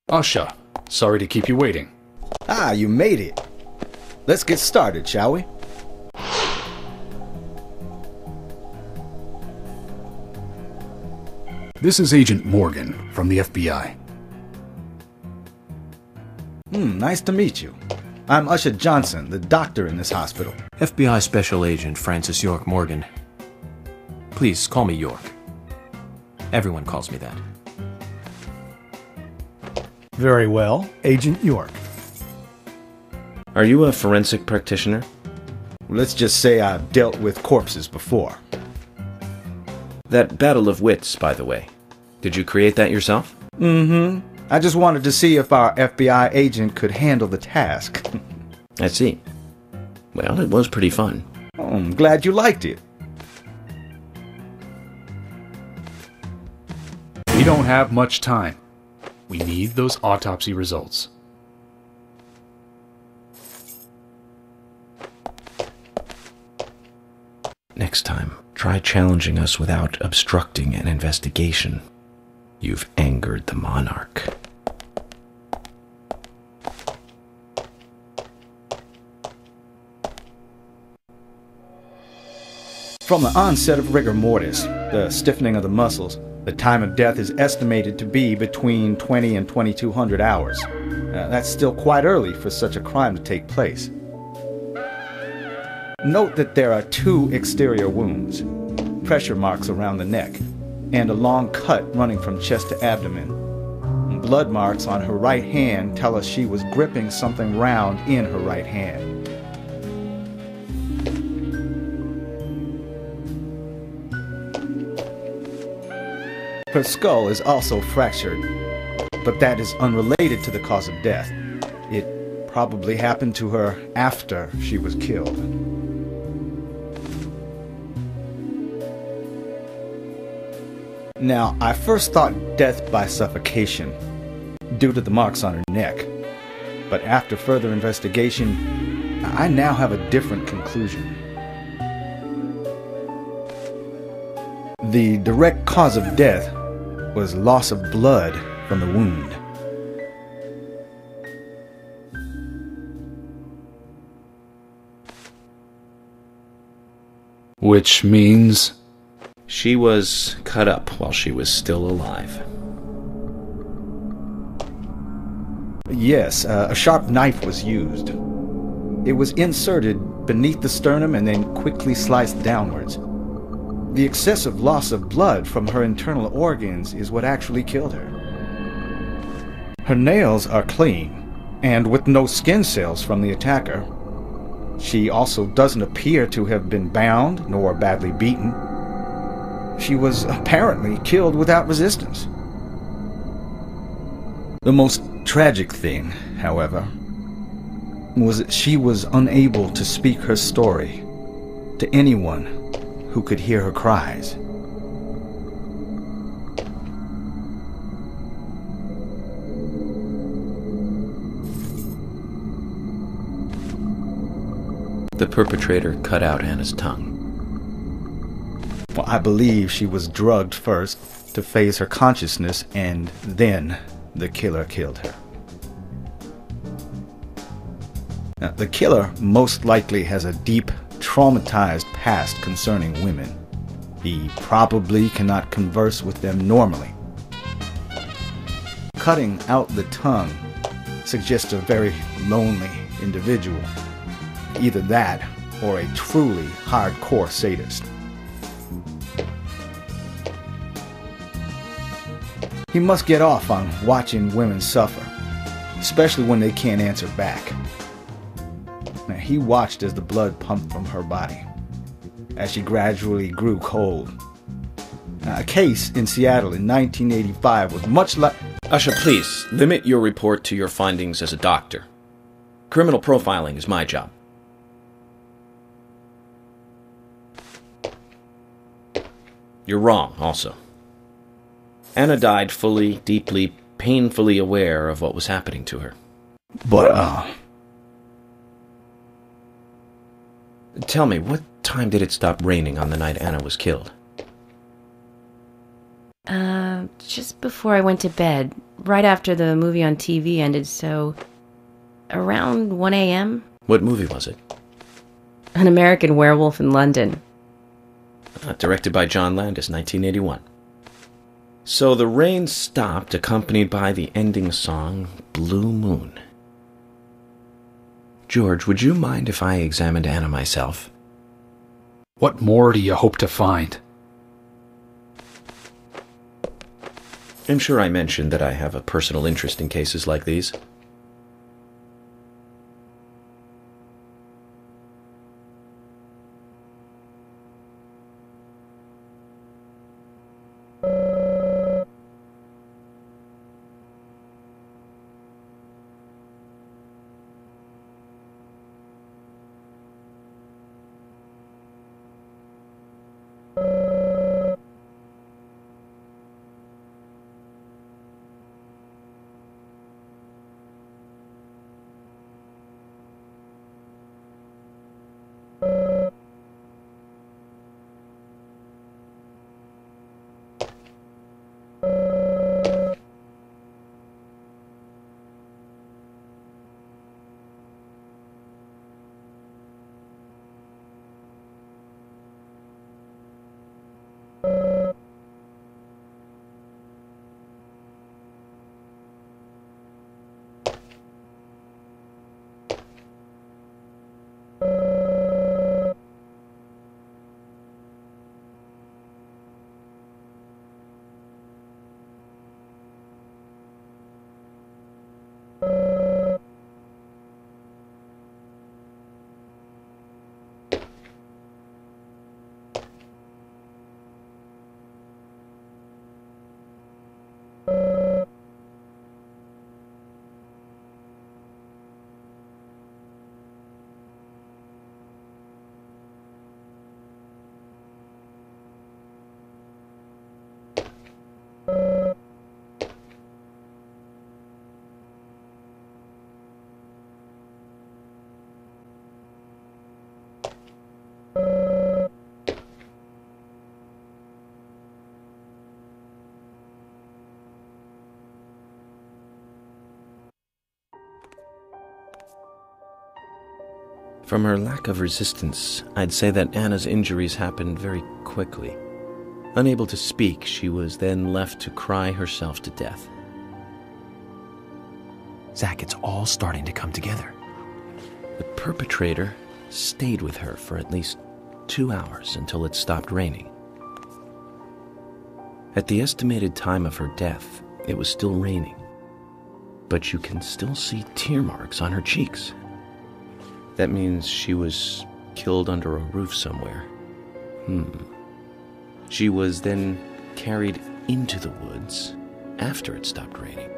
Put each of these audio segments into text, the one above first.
Usha, sorry to keep you waiting. Ah, you made it. Let's get started, shall we? This is Agent Morgan from the FBI. Nice to meet you. I'm Usha Johnson, the doctor in this hospital. FBI Special Agent Francis York Morgan. Please call me York. Everyone calls me that. Very well, Agent York. Are you a forensic practitioner? Let's just say I've dealt with corpses before. That battle of wits, by the way. Did you create that yourself? I just wanted to see if our FBI agent could handle the task. I see. Well, it was pretty fun. Oh, I'm glad you liked it. We don't have much time. We need those autopsy results. Next time, try challenging us without obstructing an investigation. You've angered the monarch. From the onset of rigor mortis, the stiffening of the muscles, the time of death is estimated to be between 20 and 2200 hours. That's still quite early for such a crime to take place. Note that there are 2 exterior wounds, pressure marks around the neck, and a long cut running from chest to abdomen. Blood marks on her right hand tell us she was gripping something round in her right hand. Her skull is also fractured, but that is unrelated to the cause of death. It probably happened to her after she was killed. Now, I first thought death by suffocation, due to the marks on her neck. But after further investigation, I now have a different conclusion. The direct cause of death was loss of blood from the wound. Which means... She was cut up while she was still alive. Yes, a sharp knife was used. It was inserted beneath the sternum and then quickly sliced downwards. The excessive loss of blood from her internal organs is what actually killed her. Her nails are clean, and with no skin cells from the attacker. She also doesn't appear to have been bound nor badly beaten. She was apparently killed without resistance. The most tragic thing, however, was that she was unable to speak her story to anyone who could hear her cries. The perpetrator cut out Anna's tongue. Well, I believe she was drugged first to phase her consciousness, and then the killer killed her. Now, the killer most likely has a deep, traumatized past concerning women. He probably cannot converse with them normally. Cutting out the tongue suggests a very lonely individual. Either that, or a truly hardcore sadist. He must get off on watching women suffer, especially when they can't answer back. Now, he watched as the blood pumped from her body, as she gradually grew cold. Now, a case in Seattle in 1985 was much like... Usha, please, limit your report to your findings as a doctor. Criminal profiling is my job. You're wrong, also. Anna died fully, deeply, painfully aware of what was happening to her. But, Tell me, what time did it stop raining on the night Anna was killed? Just before I went to bed, right after the movie on TV ended, so around 1 a.m. What movie was it? An American Werewolf in London. Directed by John Landis, 1981. So the rain stopped, accompanied by the ending song, Blue Moon. George, would you mind if I examined Anna myself? What more do you hope to find? I'm sure I mentioned that I have a personal interest in cases like these. From her lack of resistance, I'd say that Anna's injuries happened very quickly. Unable to speak, she was then left to cry herself to death. Zach, it's all starting to come together. The perpetrator stayed with her for at least 2 hours until it stopped raining. At the estimated time of her death, it was still raining, but you can still see tear marks on her cheeks. That means she was killed under a roof somewhere. She was then carried into the woods after it stopped raining.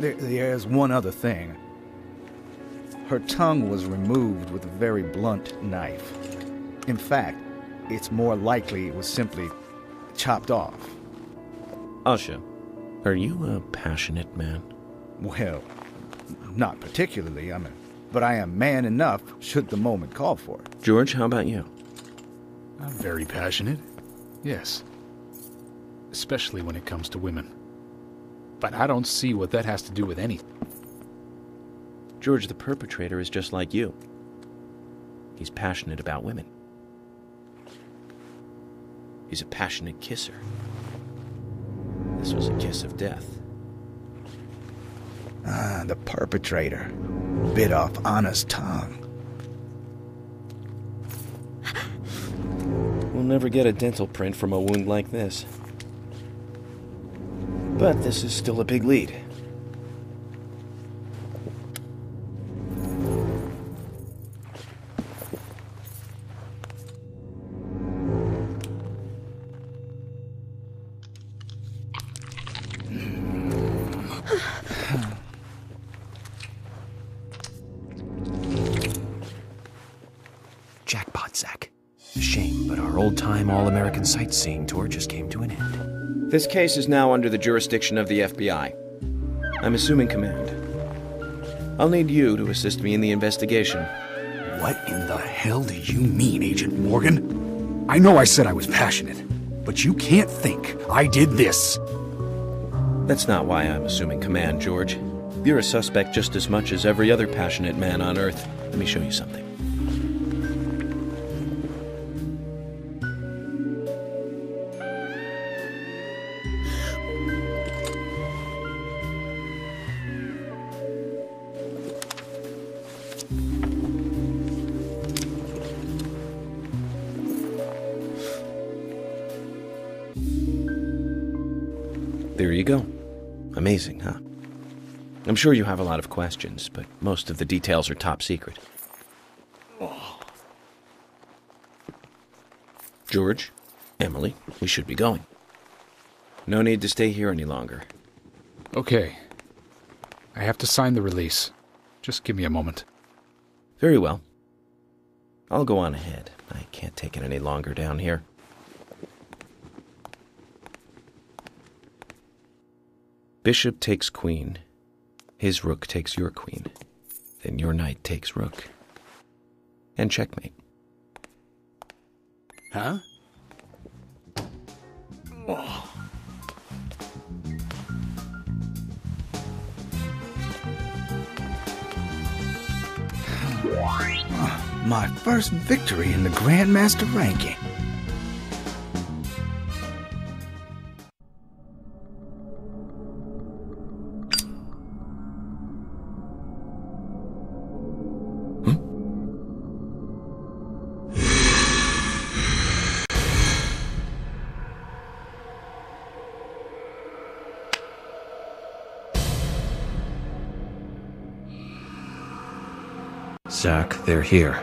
There's one other thing. Her tongue was removed with a very blunt knife. In fact, it's more likely it was simply chopped off. Asha, are you a passionate man? Well, not particularly, but I am man enough should the moment call for it. George, how about you? I'm very passionate. Yes. Especially when it comes to women. But I don't see what that has to do with anything. George, the perpetrator is just like you. He's passionate about women. He's a passionate kisser. This was a kiss of death. The perpetrator bit off Anna's tongue. We'll never get a dental print from a wound like this. But this is still a big lead. Jackpot, Zach. A shame, but our old-time all-American sightseeing tour just came to an end. This case is now under the jurisdiction of the FBI. I'm assuming command. I'll need you to assist me in the investigation. What in the hell do you mean, Agent Morgan? I know I said I was passionate, but you can't think I did this. That's not why I'm assuming command, George. You're a suspect just as much as every other passionate man on Earth. Let me show you something. There you go. Amazing, huh? I'm sure you have a lot of questions, but most of the details are top secret. George, Emily, we should be going. No need to stay here any longer. Okay. I have to sign the release. Just give me a moment. Very well. I'll go on ahead. I can't take it any longer down here. Bishop takes queen. His rook takes your queen. Then your knight takes rook. And checkmate. Huh? My first victory in the Grandmaster ranking. Zach, they're here.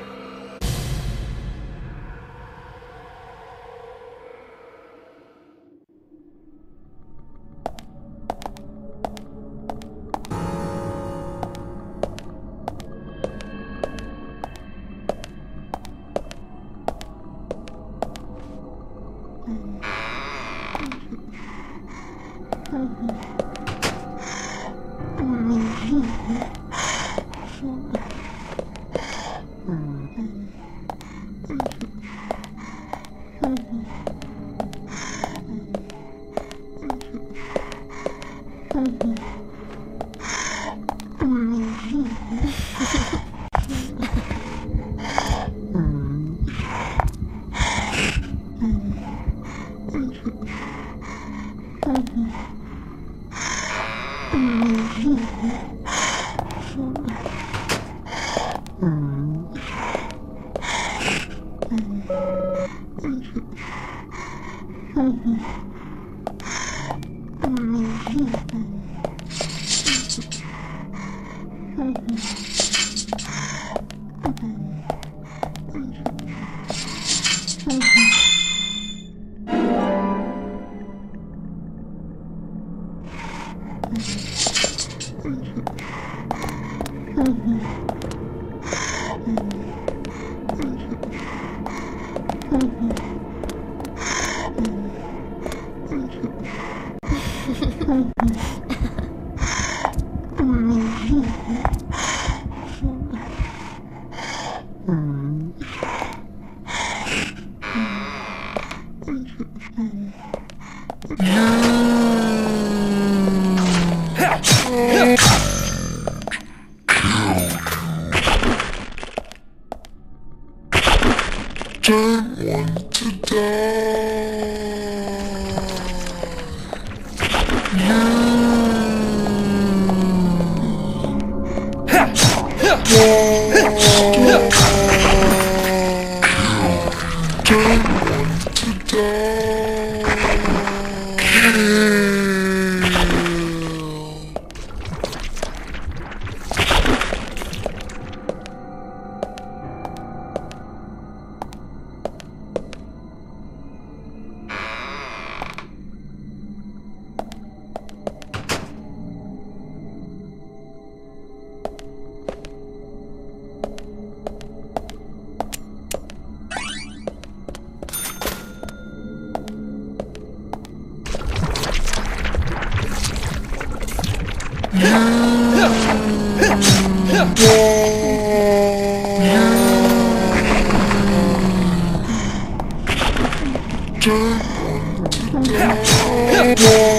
Yeah.